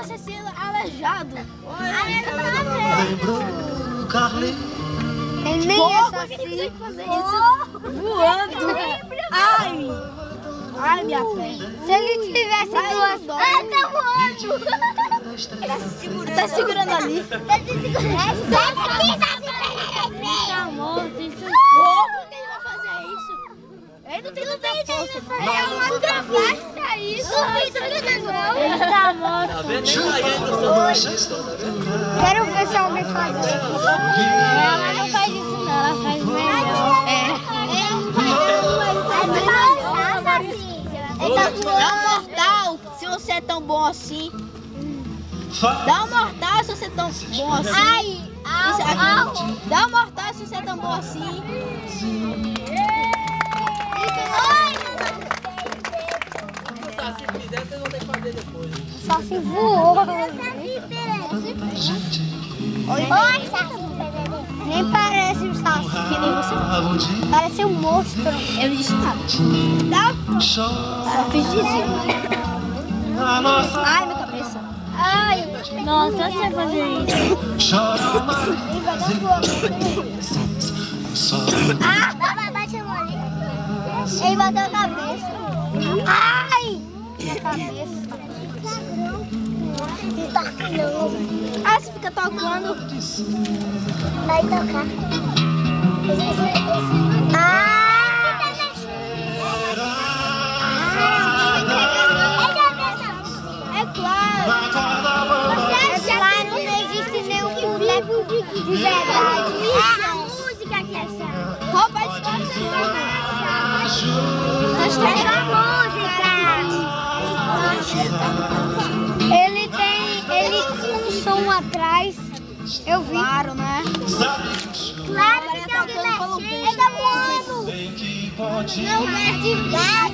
tinha sido aleijado. Lembrou, Carlinhos? Ele nem ia conseguir fazer isso voando. Ai, minha perna. Se ele tivesse duas... Tá voando. Tá segurando ali. Tá morto, isso. Por que ele vai fazer isso? Ele não tem tanta força. É uma gravata pra isso. Ele tá morto. Quero ver se alguém faz isso. Ela não faz isso não, ela faz melhor. Dá um mortal se você é tão bom assim. Dá um mortal se você é tão bom assim. Dá um mortal se você é tão bom assim. Se fizer, vocês vão ter que fazer depois. Só se voou. Nem parece um saci, que nem você. Parece um monstro. Eu não disse nada. Só fiz dizer. Ai, minha cabeça. Ai, nossa, eu sei fazer isso. Bate a mão. Ele bateu a cabeça. Ai! Na cabeça. Não toca não. Ah, você fica tocando. Vai tocar. É claro. Lá não existe nenhum boneco de verdade. É a música que é essa. Roupa de estação. Nós temos a música. Ele tem um som atrás. Eu vi. Claro, né? Claro que tem alguém mexendo. Ele tá voando. Não mexe. Vai.